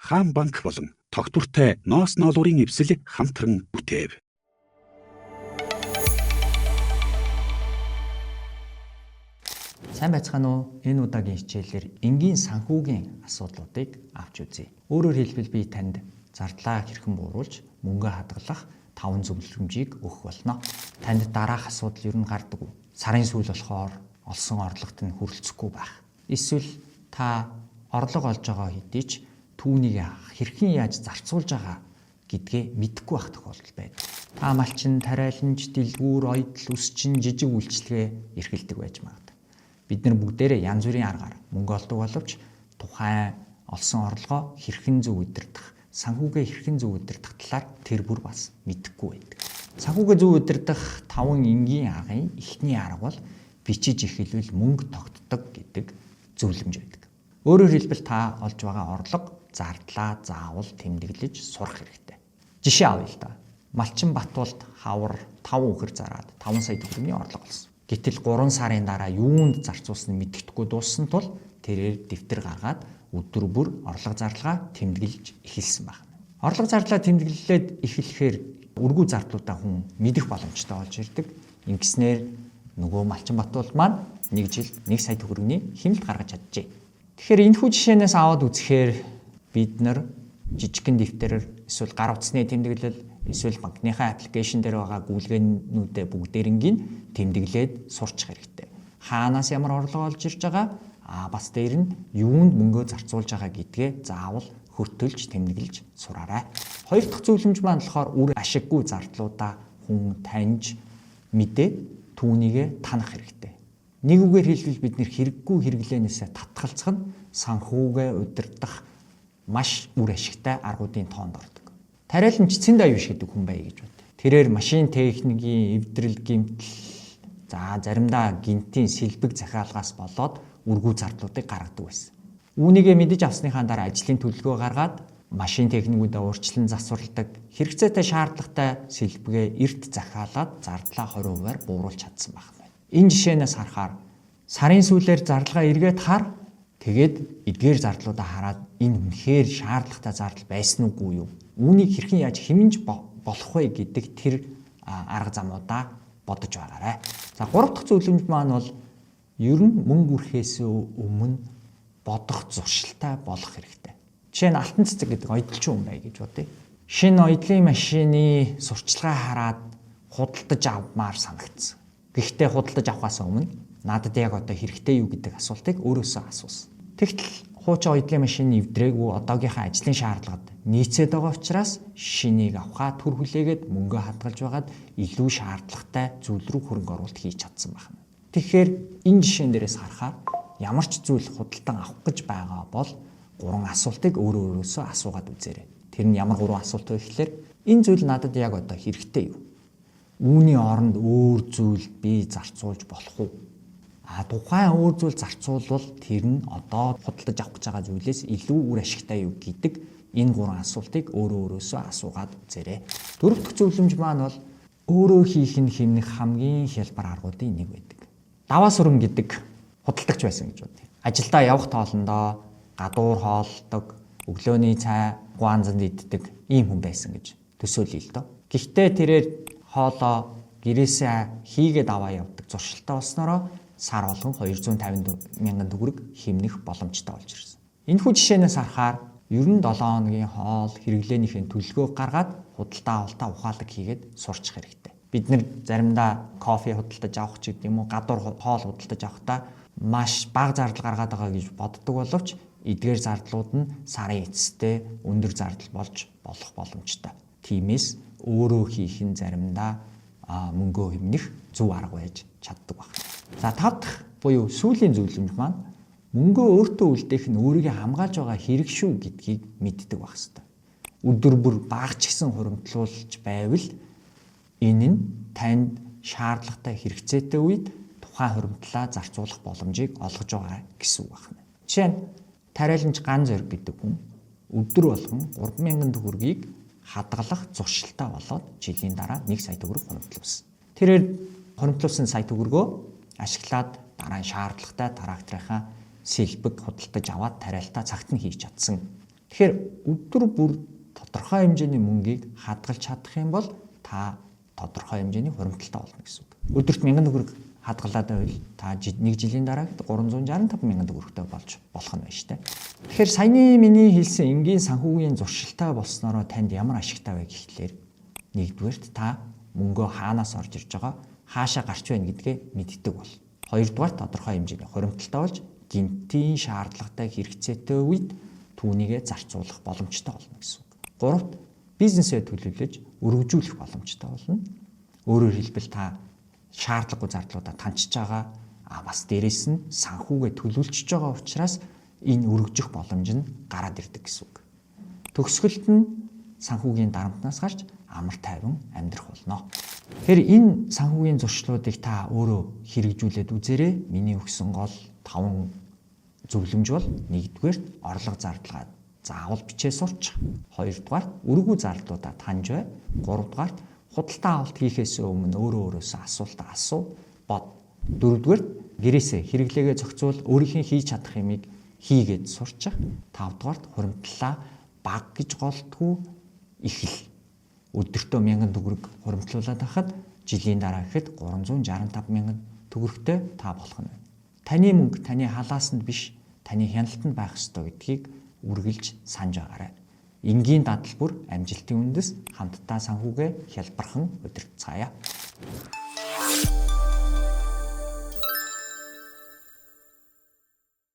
Хаан банк болон тогтвортой ноос ноолуурын эвсэл хамтран бүтээв. Сайн байцгаана уу? Энэ удаагийн хичээлээр энгийн санхүүгийн асуудлуудыг авч үзье. Өөрөөр хэлбэл би танд зардлаа хэрхэн бууруулж мөнгө хадгалах 5 зөвлөмжийг өгөх болно. Танд дараах асуудал юу н гардаг уу? Сарын сүүл болохоор олсон орлогот нь хүрэлцэхгүй байх. Эсвэл та орлого олж байгаа хэдий ч түүнийг хэрхэн яаж зарцуулж байгаа гэдгээ мэдэхгүй байх тохиолдол байдаг. Та малчин, тариаланч, дэлгүүр, оёдл, үсчин, жижиг үйлчлэгээ эрхэлдэг байж магадгүй. Бид нар бүгдээрээ янз бүрийн аргаар мөнгө олдог боловч тухайн олсон орлогоо хэрхэн зөв удирдах, санхүүгээ хэрхэн зөв удирдах талаар тэр бүр бас мэдэхгүй байдаг. Санхүүгээ зөв удирдах 5 энгийн аргын эхний арга бол бичиж эхлэвэл мөнгө тогтдог гэдэг зөвлөмж байдаг. Өөрөөр хэлбэл та олж байгаа орлого, зардлаа заавал тэмдэглэж сурах хэрэгтэй. Жишээ авъя л да. Малчин Батуулд хавар 5 үхэр зараад 5 сая төгрөгийн орлого олсон. Гэтэл 3 сарын дараа юунд зарцуулсныг мэддэхгүй дууссан тул тэрээр дэвтэр гаргаад өдөр бүр орлого зарлага тэмдэглэж эхэлсэн байна. Орлого зарлага тэмдэглэлээд эхлэхээр өргүү зардлуудаа хүн мэдэх боломжтой болж ирдэг. Ингэснээр нөгөө Малчин Батуулд маань 1 жилд 1 сая төгрөгийн хэмнэлт гаргаж чаджээ. Тэгэхээр энэхүү жишээнээс аваад үзэхээр бид нар жижигхэн дэвтэрээр эсвэл гар утасны тэмдэглэл эсвэл банкныхаа аппликейшн дээр байгаа гүйлгээнүүдээ бүгдээрингийн тэмдэглээд сурчих хэрэгтэй. Хаанаас ямар орлого олж ирж байгаа, бас дээр нь юунд мөнгөө зарцуулж байгаа гэдгээ заавал хөртөлж тэмдэглэж сураарай. Хоёр дахь зөвлөмж маань болохоор үр ашиггүй зардлуудаа хүн таньж мэдээд түүнийгээ танах хэрэгтэй. Нэг үгээр хэлбэл бид нэр хэрэггүй хэрэглээнээсээ татгалзах нь санхүүгээ удирдах маш үр ашигтай аргуудын тоонд ордог. Тариаланч цэнд аюу шиг гэдэг хүн бай гэж бод. Тэрээр машин техникийн эвдрэл гэмтэл заримдаа гинтийн сэлбэг захиалгаас болоод үргүү зардлуудыг гаргадаг байсан. Үүнийгээ мэдэж авсныхаа дараа ажлын төлөвлөгөө гаргаад машин техникүүдээ урьдчилан засварладаг, хэрэгцээтэй шаардлагатай сэлбэгээ эрт захиалаад зардлаа 20%-аар бууруулж чадсан байна. Энэ жишээнээс харахаар сарын сүүлээр зардалгаа эргээд хар тэгээд эдгээр зардлуудаа хараад энэ үнэхээр шаардлагатай зардал байсан уугүй юу? Үүнийг хэрхэн яаж хэмнэж болох вэ гэдэг тэр арга замуудаа бодож байгаарай. За 3 дахь зөвлөмж маань бол ер нь мөнгө үрхээс өмнө бодох зуршилтай болох хэрэгтэй. Жишээ нь алтан цэцэг гэдэг оёдлчин хүн бай гэж бодъё. Шинэ оёдлын машины сурчлагаа хараад худалдаж авмаар санагдсан. Гэхдээ худалдаж авахаас өмнө надад яг одоо хэрэгтэй юу гэдэг асуултыг өөрөөсөө асуусан. Тэгтэл хуучин оёдлын машины эвдрээгүй одоогийнхаа ажлын шаардлагад нийцээд байгаа учраас шинийг авахаа төр хүлээгээд мөнгө хадгалж байгаад илүү шаардлагатай зүйл рүү хөрөнгө оруулалт хийж чадсан байна. Тэгэхээр энэ жишээн дээрээс харахаар ямар ч зүйл худалдан авах гэж байгаа бол 3 асуултыг өөрөөсөө асуугаад үзээрэй. Тэр нь ямар 3 асуулт вэ гэхээр энэ зүйл надад яг одоо хэрэгтэй юу? Үүний оронд өөр зүйл би зарцуулж болох уу? Тухайн өөр зүйл зарцуулбал тэр нь одоо худалдаж авах гэж байгаа зүйлээс илүү үр ашигтай юу гэдэг энэ 3 асуултыг өөрөөсөө асуугаад үзээрэй. 4 дахь зөвлөмж маань бол өөрөө хийх нь хэмнэх хамгийн хялбар аргуудын нэг байдаг. Даваа сүрэн гэдэг худалдагч байсан гэж бодъё. Ажилдаа явах тоолондоо гадуур хоолдог, өглөөний цай гуанзанд иддэг ийм хүн байсан гэж төсөөлъё л доо. Гэхдээ тэрээр хоолоо гэрээсээ хийгээд аваа явдаг зуршилтай болсноороо сар болгон 250 мянган төгрөг хэмнэх боломжтой болж ирсэн. Энэхүү жишээнээс харахаар ер нь 7 хоногийн хоол хэрэглээнийхээ төлөвлөгөө гаргаад худалдаа авалтаа ухаалаг хийгээд сурчих хэрэгтэй. Бид нэр заримдаа кофе худалдаж авах ч гэдэг юм уу, гадуур хоол худалдаж авахдаа маш бага зардал гаргаад байгаа гэж боддог боловч эдгээр зардлууд нь сарын эцэстээ өндөр зардал болж болох боломжтой. Тиймээс өөрөө хийх нь заримдаа мөнгөө хэмнэх зөв арга байж чаддаг байна. За 5 дахь буюу сүүлийн зөвлөмж маань мөнгөө өөртөө үлдээх нь өөрийгөө хамгаалж байгаа хэрэг шүү гэдгийг мэддэг байх хэрэгтэй. Өдөр бүр багч гисэн хуримтлуулж байвал энэ нь танд шаардлагатай хэрэгцээтэй үед тухайн хуримтлаа зарцуулах боломжийг олгож байгаа гэсэн үг байна. Жишээ нь тариаланч Ган Зориг гэдэг хүн өдөр болгон 3,000 төгрөгийг хадгалах зуршилтай болоод жилийн дараа 1 сая төгрөг хуримтлуулсан. Тэрээр хуримтлуулсан сая төгрөгөө ашиглаад дараа нь шаардлагатай тракторынхаа сэлбэг худалдаж аваад тариалтаа цагт нь хийж чадсан Тэгэхээр өдөр бүр тодорхой хэмжээний мөнгийг хадгалж чадах юм бол та тодорхой хэмжээний хуримтлалтай болно гэсэн үг. Өдөрт 1000 төгрөг хадгалаад байвал та 1 жилийн дараа 365 мянган төгрөгтэй болж болох нь байна шүү дээ. Тэгэхээр саяны миний хэлсэн энгийн санхүүгийн зуршилтай болсноороо танд ямар ашигтай вэ гэхлээр нэгдүгээрт та мөнгөө хаанаас орж ирж байгаа, хаашаа гарч байна гэдгээ мэддэг бол. Хоёрдугаар тодорхой хэмжээний хуримтлалтай болж гинтийн шаардлагатай хэрэгцээтэй үед түүнийгээ зарцуулах боломжтой болно гэсэн үг. Гуравт бизнесээ төлөвлөж өргөжүүлэх боломжтой болно. Өөрөөр хэлбэл та шаардлагагүй зардлуудаа таньчиж байгаа, бас дээрэс нь санхүүгээ төлөвлөж байгаа учраас энэ өргөжих боломж нь гараад ирдэг гэсэн үг. Төгсгөлд нь санхүүгийн дарамтнаас гарч амар тайван амьдрах болно. Тэгэхээр энэ санхүүгийн зуршлуудыг та өөрөө хэрэгжүүлээд үзээрэй. Миний өгсөн гол 5 зөвлөмж бол: нэгдүгээр орлого зардалгаа заавал бичээ сурч, хоёрдугаар өргүү зардлуудаа таньж бай, гуравдугаар худалдаа авалт хийхээс өмнө өөрөөсөө асуултаа асуу, бод. Дөрөвдүгээр гэрээсээ хэрэглээгээ зохицуул, өөрийнхөө хийж чадах юмыг хийгээд сурчих. Тавдугаарт хуримтлалаа баг гэж голдгүй ихэл. Өдөртөө 1000 төгрөг хуримтлуулаад байхад жилийн дараа гэхэд 365 мянган төгрөгтэй та болох нь. Таны мөнгө таны халаасанд биш, таны хяналтанд байх ёстой гэдгийг үргэлж санаж байгаарай. Энгийн дадлбар амжилтын үндэс, хамтдаа санхүүгээ хялбархан удирдцгаая.